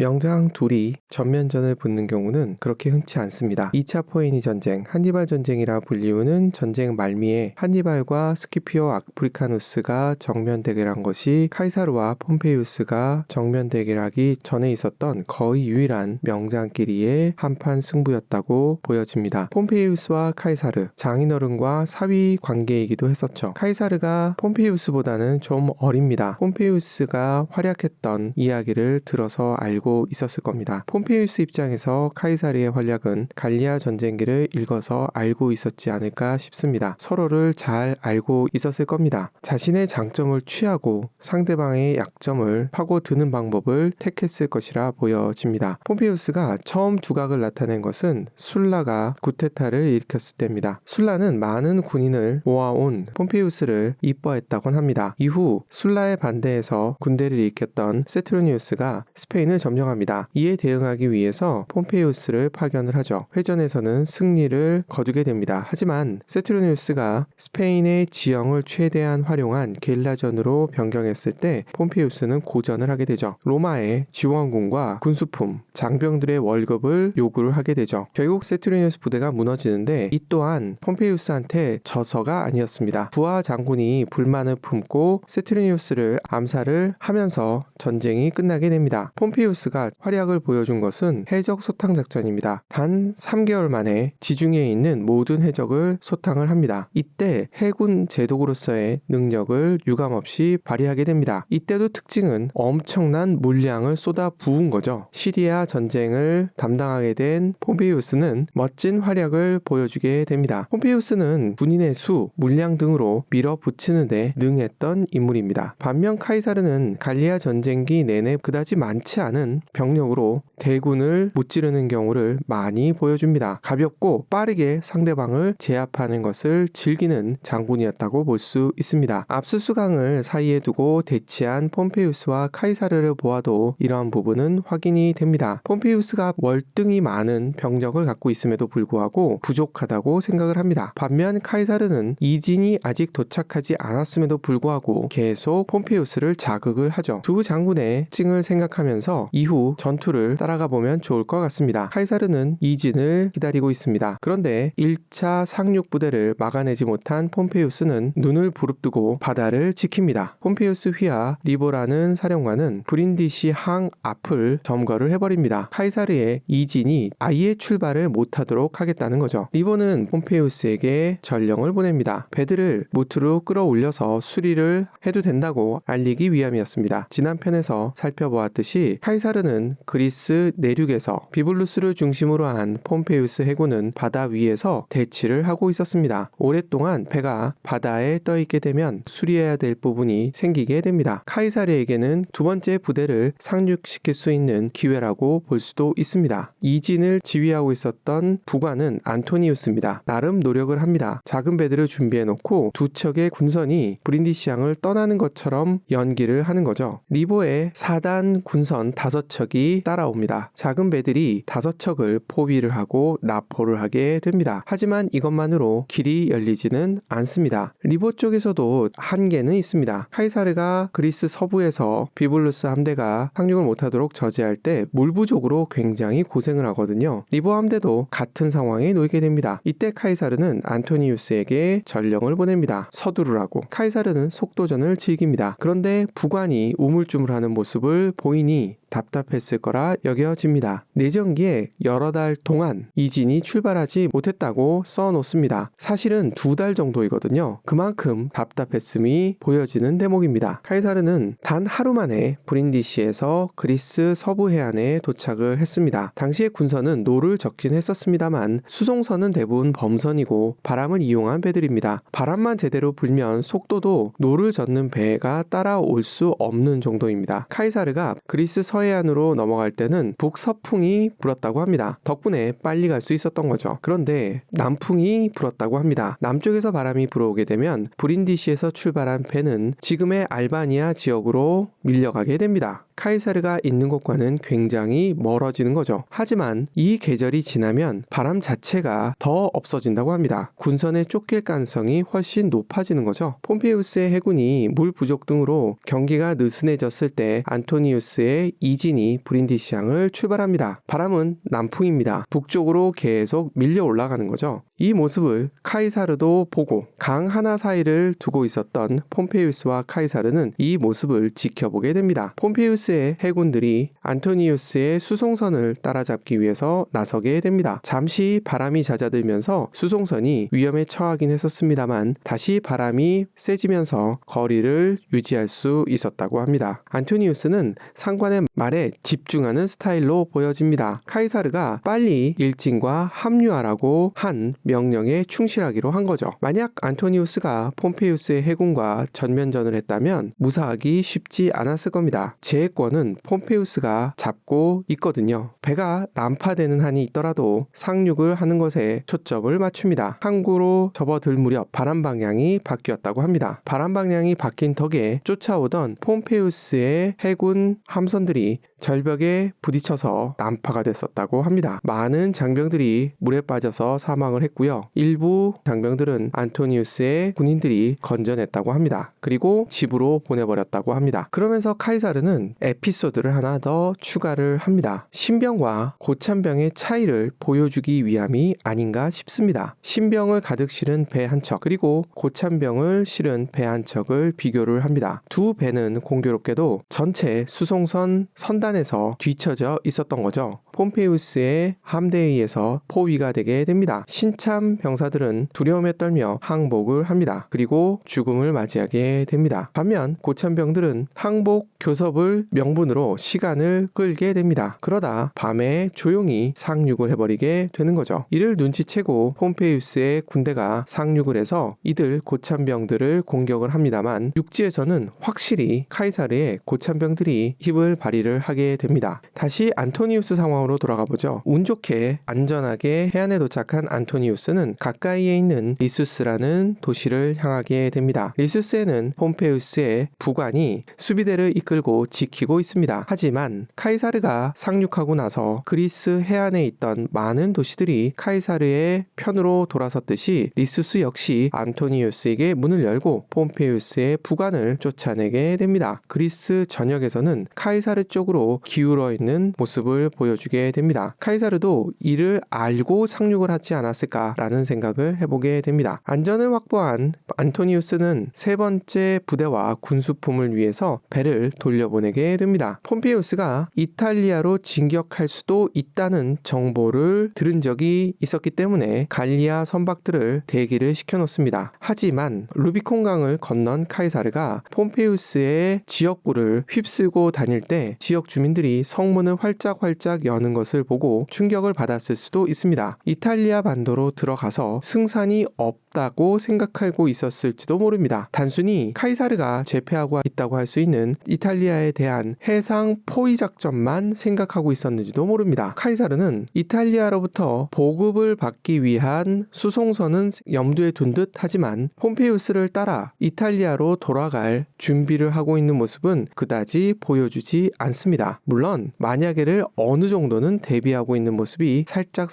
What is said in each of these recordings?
명장 둘이 전면전을 붙는 경우는 그렇게 흔치 않습니다. 2차 포에니 전쟁, 한니발 전쟁이라 불리우는 전쟁 말미에 한니발과 스키피오 아프리카누스가 정면 대결한 것이 카이사르와 폼페이우스가 정면 대결하기 전에 있었던 거의 유일한 명장끼리의 한판 승부였다고 보여집니다. 폼페이우스와 카이사르, 장인어른과 사위 관계이기도 했었죠. 카이사르가 폼페이우스보다는 좀 어립니다. 폼페이우스가 활약했던 이야기를 들어서 알고 있었을 겁니다. 폼페이우스 입장에서 카이사르의 활약은 갈리아 전쟁기를 읽어서 알고 있었지 않을까 싶습니다. 서로를 잘 알고 있었을 겁니다. 자신의 장점을 취하고 상대방의 약점을 파고드는 방법을 택했을 것이라 보여집니다. 폼페이우스가 처음 두각을 나타낸 것은 술라가 구테타를 일으켰을 때입니다. 술라는 많은 군인을 모아온 폼페이우스를 이뻐했다곤 합니다. 이후 술라의 반대해서 군대를 일으켰던 세트로니우스가 스페인을 점령합니다. 이에 대응하기 위해서 폼페이우스를 파견을 하죠. 회전에서는 승리를 거두게 됩니다. 하지만 세트로니우스가 스페인의 지형을 최대한 활용한 게릴라전으로 변경했을 때 폼페이우스는 고전을 하게 되죠. 로마의 지원군과 군수품, 장병들의 월급을 요구를 하게 되죠. 결국 세트로니우스 부대가 무너지는데 이 또한 폼페이우스한테 져서가 아니었습니다. 부하 장군이 불만을 품고 세트로니우스를 암살을 하면서 전쟁이 끝나게 됩니다. 폼페이우스가 활약을 보여준 것은 해적 소탕 작전입니다. 단 3개월 만에 지중해에 있는 모든 해적을 소탕을 합니다. 이때 해군 제독으로서의 능력을 유감없이 발휘하게 됩니다. 이때도 특징은 엄청난 물량을 쏟아 부은 거죠. 시리아 전쟁을 담당하게 된 폼페이우스는 멋진 활약을 보여주게 됩니다. 폼페이우스는 군인의 수, 물량 등으로 밀어붙이는데 능했던 인물입니다. 반면 카이사르는 갈리아 전쟁기 내내 그다지 많지 않은 병력으로 대군을 무찌르는 경우를 많이 보여줍니다. 가볍고 빠르게 상대방을 제압하는 것을 즐기는 장군이었다고 볼 수 있습니다. 압수수강을 사이에 두고 대치한 폼페이우스와 카이사르를 보아도 이러한 부분은 확인이 됩니다. 폼페이우스가 월등히 많은 병력을 갖고 있음에도 불구하고 부족하다고 생각을 합니다. 반면 카이사르는 이진이 아직 도착하지 않았음에도 불구하고 계속 폼페이우스를 자극을 하죠. 두 장군의 특징을 생각하면서 이후 전투를 따라가 보면 좋을 것 같습니다. 카이사르는 이진을 기다리고 있습니다. 그런데 1차 상륙 부대를 막아내지 못한 폼페이우스는 눈을 부릅뜨고 바다를 지킵니다. 폼페이우스 휘하 리보라는 사령관은 브린디시 항 앞을 점거를 해버립니다. 카이사르의 이진이 아예 출발을 못하도록 하겠다는 거죠. 리보는 폼페이우스에게 전령을 보냅니다. 배들을 무트로 끌어올려서 수리를 해도 된다고 알리기 위함이었습니다. 지난 편에서 살펴보았듯이 카이사르는 그리스 내륙에서 비블루스를 중심으로 한 폼페이우스 해군은 바다 위에서 대치를 하고 있었습니다. 오랫동안 배가 바다에 떠있게 되면 수리해야 될 부분이 생기게 됩니다. 카이사르에게는 두 번째 부대를 상륙시킬 수 있는 기회라고 볼 수도 있습니다. 이진을 지휘하고 있었던 부관은 안토니우스입니다. 나름 노력을 합니다. 작은 배들을 준비해놓고 두 척의 군선이 브린디시항을 떠나는 것처럼 연기를 하는 거죠. 리보의 4단 군선 5척이 따라옵니다. 작은 배들이 5척을 포위를 하고 납포를 하게 됩니다. 하지만 이것만으로 길이 열리지는 않습니다. 리보 쪽에서도 한계는 있습니다. 카이사르가 그리스 서부에서 비블루스 함대가 상륙을 못하도록 저지할 때 물 부족으로 굉장히 고생을 하거든요. 리보 함대도 같은 상황에 놓이게 됩니다. 이때 카이사르는 안토니우스에게 전령을 보냅니다. 서두르라고. 카이사르는 속도전을 즐깁니다. 그런데 부관이 우물쭈물하는 모습을 보이니 답답했을 거라 여겨집니다. 내전기에 여러 달 동안 이진이 출발하지 못했다고 써놓습니다. 사실은 2달 정도이거든요. 그만큼 답답했음이 보여지는 대목입니다. 카이사르는 단 하루 만에 브린디시에서 그리스 서부 해안에 도착을 했습니다. 당시의 군선은 노를 적긴 했었습니다만 수송선은 대부분 범선이고 바람을 이용한 배들입니다. 바람만 제대로 불면 속도도 노를 젓는 배가 따라올 수 없는 정도입니다. 카이사르가 그리스 서해안으로 넘어갈 때는 북서풍이 불었다고 합니다. 덕분에 빨리 갈 수 있었던 거죠. 그런데 남풍이 불었다고 합니다. 남쪽에서 바람이 불어오게 되면 브린디시에서 출발한 배는 지금의 알바니아 지역으로 밀려가게 됩니다. 카이사르가 있는 곳과는 굉장히 멀어지는 거죠. 하지만 이 계절이 지나면 바람 자체가 더 없어진다고 합니다. 군선에 쫓길 가능성이 훨씬 높아지는 거죠. 폼페이우스의 해군이 물 부족 등으로 경기가 느슨해졌을 때 안토니우스의 이진이 브린디시항을 출발합니다. 바람은 남풍입니다. 북쪽으로 계속 밀려 올라가는 거죠. 이 모습을 카이사르도 보고 강 하나 사이를 두고 있었던 폼페이우스와 카이사르는 이 모습을 지켜보게 됩니다. 폼페이우스의 해군들이 안토니우스의 수송선을 따라잡기 위해서 나서게 됩니다. 잠시 바람이 잦아들면서 수송선이 위험에 처하긴 했었습니다만 다시 바람이 세지면서 거리를 유지할 수 있었다고 합니다. 안토니우스는 상관의 말에 집중하는 스타일로 보여집니다. 카이사르가 빨리 일진과 합류하라고 한 명령에 충실하기로 한 거죠. 만약 안토니우스가 폼페이우스의 해군과 전면전을 했다면 무사하기 쉽지 않았을 겁니다. 제해권은 폼페이우스가 잡고 있거든요. 배가 난파되는 한이 있더라도 상륙을 하는 것에 초점을 맞춥니다. 항구로 접어들 무렵 바람 방향이 바뀌었다고 합니다. 바람 방향이 바뀐 덕에 쫓아오던 폼페이우스의 해군 함선들이 절벽에 부딪혀서 난파가 됐었다고 합니다. 많은 장병들이 물에 빠져서 사망을 했고요. 일부 장병들은 안토니우스의 군인들이 건져냈다고 합니다. 그리고 집으로 보내버렸다고 합니다. 그러면서 카이사르는 에피소드를 하나 더 추가를 합니다. 신병과 고참병의 차이를 보여주기 위함이 아닌가 싶습니다. 신병을 가득 실은 배 한 척 그리고 고참병을 실은 배 한 척을 비교를 합니다. 두 배는 공교롭게도 전체 수송선 선단에서 뒤처져 있었던 거죠. 폼페이우스의 함대에 의해서 포위가 되게 됩니다. 신참 병사들은 두려움에 떨며 항복을 합니다. 그리고 죽음을 맞이하게 됩니다. 반면 고참병들은 항복 교섭을 명분으로 시간을 끌게 됩니다. 그러다 밤에 조용히 상륙을 해버리게 되는 거죠. 이를 눈치채고 폼페이우스의 군대가 상륙을 해서 이들 고참병들을 공격을 합니다만 육지에서는 확실히 카이사르의 고참병들이 힘을 발휘를 하게 됩니다. 다시 안토니우스 상황으로 돌아가 보죠. 운 좋게 안전하게 해안에 도착한 안토니우스는 가까이에 있는 리수스라는 도시를 향하게 됩니다. 리수스에는 폼페이우스의 부관이 수비대를 이끌고 지키고 있습니다. 하지만 카이사르가 상륙하고 나서 그리스 해안에 있던 많은 도시들이 카이사르의 편으로 돌아섰듯이 리수스 역시 안토니우스에게 문을 열고 폼페이우스의 부관을 쫓아내게 됩니다. 그리스 전역에서는 카이사르 쪽으로 기울어 있는 모습을 보여주게 됩니다. 카이사르도 이를 알고 상륙을 하지 않았을까라는 생각을 해보게 됩니다. 안전을 확보한 안토니우스는 세 번째 부대와 군수품을 위해서 배를 돌려보내게 됩니다. 폼페이우스가 이탈리아로 진격할 수도 있다는 정보를 들은 적이 있었기 때문에 갈리아 선박들을 대기를 시켜놓습니다. 하지만 루비콘강을 건넌 카이사르가 폼페이우스의 지역구를 휩쓸고 다닐 때 지역 주민들이 성문을 활짝활짝 여는 것을 보고 충격을 받았을 수도 있습니다. 이탈리아 반도로 들어가서 승산이 없다고 생각하고 있었을지도 모릅니다. 단순히 카이사르가 제패하고 있다고 할 수 있는 이탈리아에 대한 해상 포위 작전만 생각하고 있었는지도 모릅니다. 카이사르는 이탈리아로부터 보급을 받기 위한 수송선은 염두에 둔 듯 하지만 폼페이우스를 따라 이탈리아로 돌아갈 준비를 하고 있는 모습은 그다지 보여주지 않습니다. 물론 만약에를 어느 정도는 대비하고 있는 모습이 살짝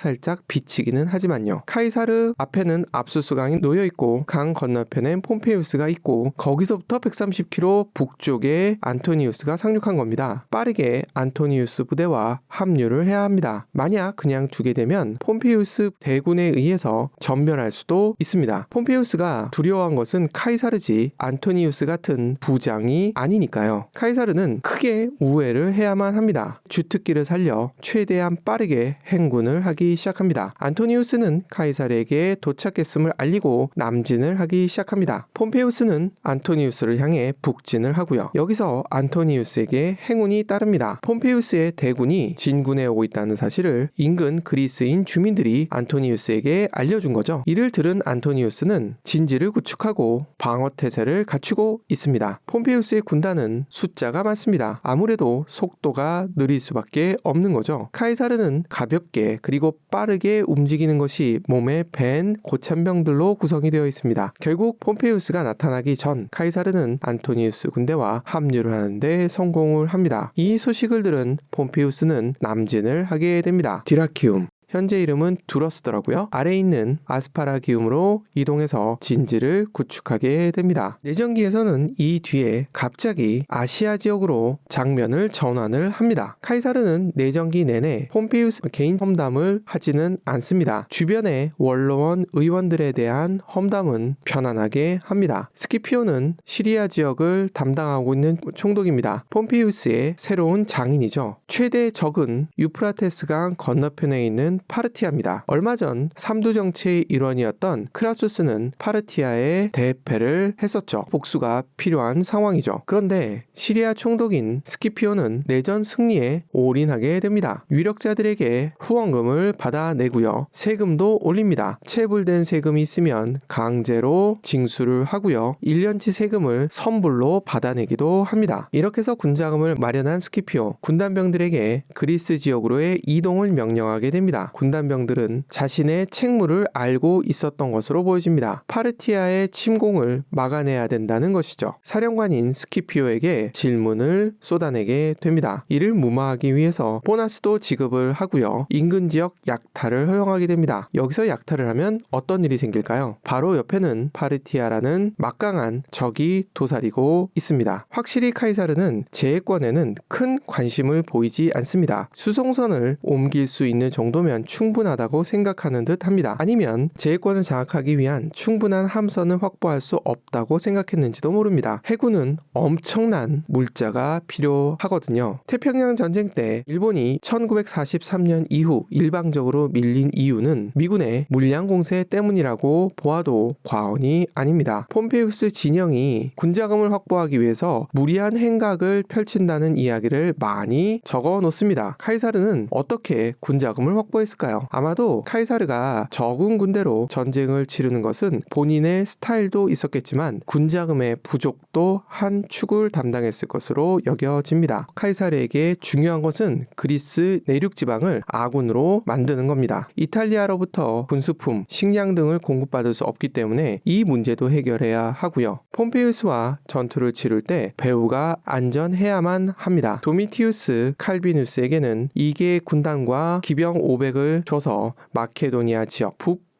비치기는 하지만요. 카이사르 앞에는 압수수강이 놓여있고 강 건너편엔 폼페이우스가 있고 거기서부터 130km 북쪽에 안토니우스가 상륙한 겁니다. 빠르게 안토니우스 부대와 합류를 해야 합니다. 만약 그냥 두게 되면 폼페이우스 대군에 의해서 전멸할 수도 있습니다. 폼페이우스가 두려워한 것은 카이사르지 안토니우스 같은 부장이 아니니까요. 카이사르는 크게 우회를 해야만 합니다. 주특기를 살려 최대한 빠르게 행군을 하기 시작합니다. 안토니우스는 카이사르에게 도착했음을 알리고 남진을 하기 시작합니다. 폼페이우스는 안토니우스를 향해 북진을 하고요. 여기서 안토니우스에게 행운이 따릅니다. 폼페이우스의 대군이 진군해 오고 있다는 사실을 인근 그리스인 주민들이 안토니우스에게 알려준 거죠. 이를 들은 안토니우스는 진지를 구축하고 방어 태세를 갖추고 있습니다. 폼페이우스의 군단은 숫자가 많습니다. 아무래도 속도가 느릴 수밖에 없는 거죠. 있죠. 카이사르는 가볍게 그리고 빠르게 움직이는 것이 몸에 밴 고참병들로 구성이 되어 있습니다. 결국 폼페이우스가 나타나기 전 카이사르는 안토니우스 군대와 합류를 하는데 성공을 합니다. 이 소식을 들은 폼페이우스는 남진을 하게 됩니다. 디라키움, 현재 이름은 두러스더라고요. 아래에 있는 아스파라기움으로 이동해서 진지를 구축하게 됩니다. 내전기에서는 이 뒤에 갑자기 아시아 지역으로 장면을 전환을 합니다. 카이사르는 내전기 내내 폼페이우스 개인 험담을 하지는 않습니다. 주변의 원로원 의원들에 대한 험담은 편안하게 합니다. 스키피오는 시리아 지역을 담당하고 있는 총독입니다. 폼페이우스의 새로운 장인이죠. 최대 적은 유프라테스강 건너편에 있는 파르티아입니다. 얼마 전 삼두 정치의 일원이었던 크라수스는 파르티아에 대패를 했었죠. 복수가 필요한 상황이죠. 그런데 시리아 총독인 스키피오는 내전 승리에 올인하게 됩니다. 유력자들에게 후원금을 받아내고요. 세금도 올립니다. 체불된 세금이 있으면 강제로 징수를 하고요. 1년치 세금을 선불로 받아내기도 합니다. 이렇게 해서 군자금을 마련한 스키피오, 군단병들에게 그리스 지역으로의 이동을 명령하게 됩니다. 군단병들은 자신의 책무를 알고 있었던 것으로 보여집니다. 파르티아의 침공을 막아내야 된다는 것이죠. 사령관인 스키피오에게 질문을 쏟아내게 됩니다. 이를 무마하기 위해서 보너스도 지급을 하고요. 인근 지역 약탈을 허용하게 됩니다. 여기서 약탈을 하면 어떤 일이 생길까요? 바로 옆에는 파르티아라는 막강한 적이 도사리고 있습니다. 확실히 카이사르는 제해권에는 큰 관심을 보이지 않습니다. 수송선을 옮길 수 있는 정도면 충분하다고 생각하는 듯 합니다. 아니면 제해권을 장악하기 위한 충분한 함선을 확보할 수 없다고 생각했는지도 모릅니다. 해군은 엄청난 물자가 필요하거든요. 태평양 전쟁 때 일본이 1943년 이후 일방적으로 밀린 이유는 미군의 물량 공세 때문이라고 보아도 과언이 아닙니다. 폼페이우스 진영이 군자금을 확보하기 위해서 무리한 행각을 펼친다는 이야기를 많이 적어 놓습니다. 카이사르는 어떻게 군자금을 확보했을까요? 아마도 카이사르가 적은 군대로 전쟁을 치르는 것은 본인의 스타일도 있었겠지만 군자금의 부족도 한 축을 담당했을 것으로 여겨집니다. 카이사르에게 중요한 것은 그리스 내륙 지방을 아군으로 만드는 겁니다. 이탈리아로부터 군수품, 식량 등을 공급받을 수 없기 때문에 이 문제도 해결해야 하고요. 폼페이우스와 전투를 치를 때 배후가 안전해야만 합니다. 도미티우스 칼비누스에게는 2개의 군단과 기병 500을 줘서 마케도니아 지역,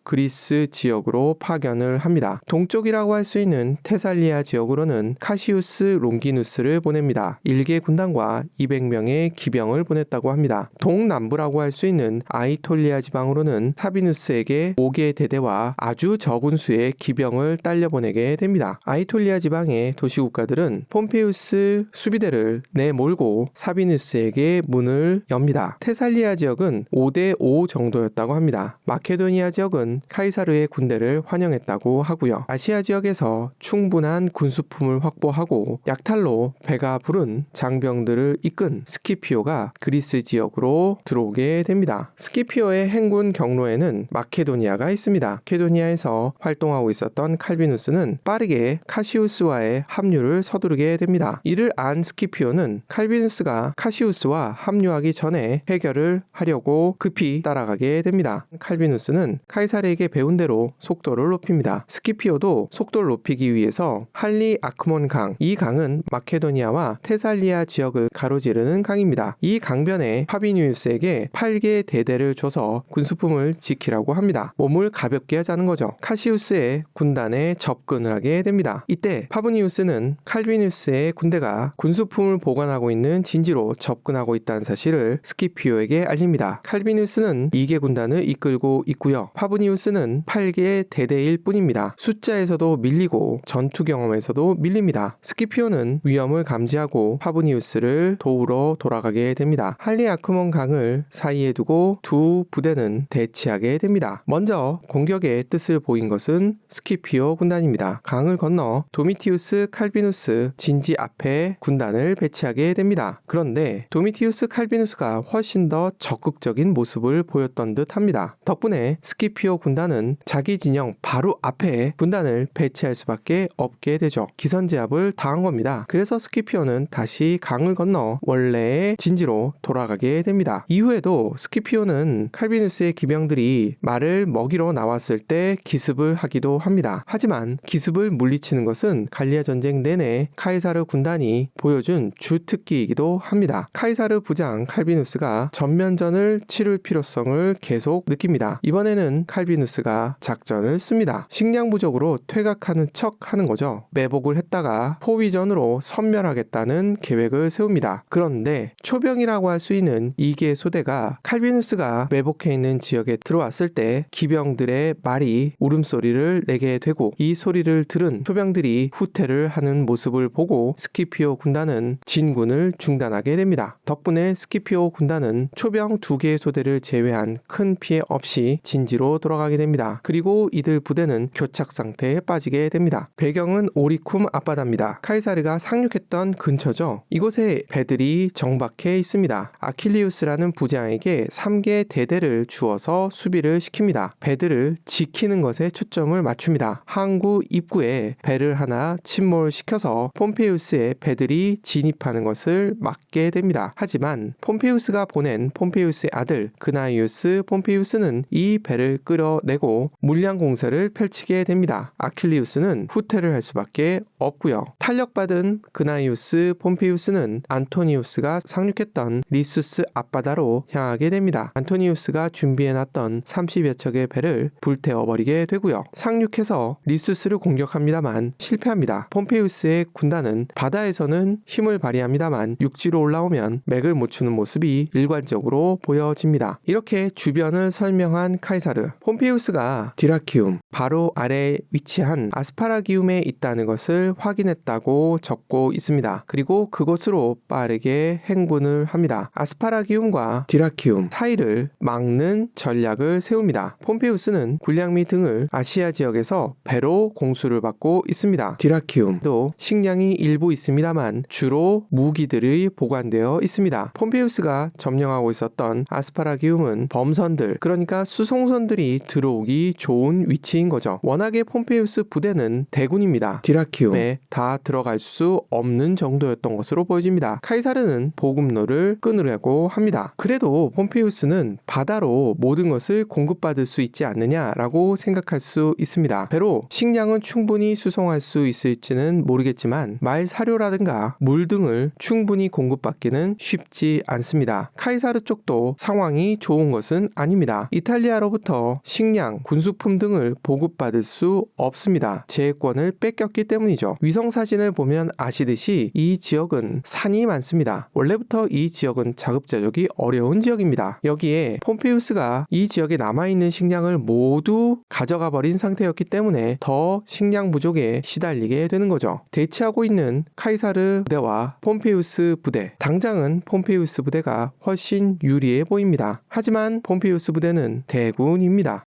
그리스 지역으로 파견을 합니다. 동쪽이라고 할 수 있는 테살리아 지역으로는 카시우스 롱기누스를 보냅니다. 1개 군단과 200명의 기병을 보냈다고 합니다. 동남부라고 할 수 있는 아이톨리아 지방으로는 사비누스에게 5개 대대와 아주 적은 수의 기병을 딸려보내게 됩니다. 아이톨리아 지방의 도시국가들은 폼페이우스 수비대를 내몰고 사비누스에게 문을 엽니다. 테살리아 지역은 5대5 정도였다고 합니다. 마케도니아 지역은 카이사르의 군대를 환영했다고 하고요. 아시아 지역에서 충분한 군수품을 확보하고 약탈로 배가 부른 장병들을 이끈 스키피오가 그리스 지역으로 들어오게 됩니다. 스키피오의 행군 경로에는 마케도니아가 있습니다. 마케도니아에서 활동하고 있었던 칼비누스는 빠르게 카시우스와의 합류를 서두르게 됩니다. 이를 안 스키피오는 칼비누스가 카시우스와 합류하기 전에 해결을 하려고 급히 따라가게 됩니다. 칼비누스는 카이사르에게 배운 대로 속도를 높입니다. 스키피오도 속도를 높이기 위해서 할리 아크몬 강, 이 강은 마케도니아와 테살리아 지역을 가로지르는 강입니다. 이 강변에 파비니우스에게 8개 대대를 줘서 군수품을 지키라고 합니다. 몸을 가볍게 하자는 거죠. 카시우스의 군단에 접근을 하게 됩니다. 이때 파비니우스는 칼비누스의 군대가 군수품을 보관하고 있는 진지로 접근하고 있다는 사실을 스키피오에게 알립니다. 칼비누스는 2개 군단을 이끌고 있고요. 파비니우스는 8개의 대대일 뿐입니다. 숫자에서도 밀리고 전투 경험에서도 밀립니다. 스키피오는 위험을 감지하고 파비니우스를 도우러 돌아가게 됩니다. 할리 아크몬 강을 사이에 두고 두 부대는 대치하게 됩니다. 먼저 공격의 뜻을 보인 것은 스키피오 군단입니다. 강을 건너 도미티우스 칼비누스 진지 앞에 군단을 배치하게 됩니다. 그런데 도미티우스 칼비누스가 훨씬 더 적극적인 모습을 보였던 듯 합니다. 덕분에 스키피오 군단은 자기 진영 바로 앞에 군단을 배치할 수밖에 없게 되죠. 기선제압을 당한 겁니다. 그래서 스키피오는 다시 강을 건너 원래의 진지로 돌아가게 됩니다. 이후에도 스키피오는 칼비누스의 기병들이 말을 먹이러 나왔을 때 기습을 하기도 합니다. 하지만 기습을 물리치는 것은 갈리아 전쟁 내내 카이사르 군단이 보여준 주특기이기도 합니다. 카이사르 부장 칼비누스가 전면전을 치를 필요성을 계속 느낍니다. 이번에는 칼비누스가 작전을 씁니다. 식량 부족으로 퇴각하는 척 하는 거죠. 매복을 했다가 포위전으로 섬멸하겠다는 계획을 세웁니다. 그런데 초병이라고 할 수 있는 2개 소대가 칼비누스가 매복해 있는 지역에 들어왔을 때 기병들의 말이 울음소리를 내게 되고, 이 소리를 들은 초병들이 후퇴를 하는 모습을 보고 스키피오 군단은 진군을 중단하게 됩니다. 덕분에 스키피오 군단은 초병 2개의 소대를 제외한 큰 피해 없이 진지로 돌아가게 됩니다. 그리고 이들 부대는 교착 상태에 빠지게 됩니다. 배경은 오리쿰 앞바다입니다. 카이사르가 상륙했던 근처죠. 이곳에 배들이 정박해 있습니다. 아킬리우스라는 부장에게 3개 대대를 주어서 수비를 시킵니다. 배들을 지키는 것에 초점을 맞춥니다. 항구 입구에 배를 하나 침몰시켜서 폼페이우스의 배들이 진입하는 것을 막게 됩니다. 하지만 폼페이우스가 보낸 폼페이우스의 아들 그나이우스 폼페이우스는 이 배를 끌어내고 물량 공세를 펼치게 됩니다. 아킬리우스는 후퇴를 할 수밖에 없고요. 탄력받은 그나이우스 폼페이우스는 안토니우스가 상륙했던 리수스 앞바다로 향하게 됩니다. 안토니우스가 준비해놨던 30여 척의 배를 불태워버리게 되고요. 상륙해서 리수스를 공격합니다만 실패합니다. 폼페이우스의 군단은 바다에서는 힘을 발휘합니다만 육지로 올라오면 맥을 못 추는 모습이 일관적으로 보여집니다. 이렇게 주변을 설명한 카이사르, 폼페이우스가 디라키움 바로 아래에 위치한 아스파라기움에 있다는 것을 확인했다고 적고 있습니다. 그리고 그곳으로 빠르게 행군을 합니다. 아스파라기움과 디라키움 사이를 막는 전략을 세웁니다. 폼페이우스는 군량미 등을 아시아 지역에서 배로 공수를 받고 있습니다. 디라키움도 식량이 일부 있습니다만 주로 무기들이 보관되어 있습니다. 폼페이우스가 점령하고 있었던 아스파라기움은 범선들, 그러니까 수송선들이 들어오기 좋은 위치인 거죠. 워낙에 폼페이우스 부대는 대군입니다. 디라키움에 다 들어갈 수 없는 정도였던 것으로 보여집니다. 카이사르는 보급로를 끊으려고 합니다. 그래도 폼페이우스는 바다로 모든 것을 공급받을 수 있지 않느냐라고 생각할 수 있습니다. 배로 식량은 충분히 수송할 수 있을지는 모르겠지만 말 사료라든가 물 등을 충분히 공급받기는 쉽지 않습니다. 카이사르 쪽도 상황이 좋은 것은 아닙니다. 이탈리아로부터 식량, 군수품 등을 보급받을 수 없습니다. 제해권을 뺏겼기 때문이죠. 위성사진을 보면 아시듯이 이 지역은 산이 많습니다. 원래부터 이 지역은 자급자족이 어려운 지역입니다. 여기에 폼페이우스가 이 지역에 남아있는 식량을 모두 가져가 버린 상태였기 때문에 더 식량 부족에 시달리게 되는 거죠. 대치하고 있는 카이사르 부대와 폼페이우스 부대, 당장은 폼페이우스 부대가 훨씬 유리해 보입니다. 하지만 폼페이우스 부대는 대군입니다.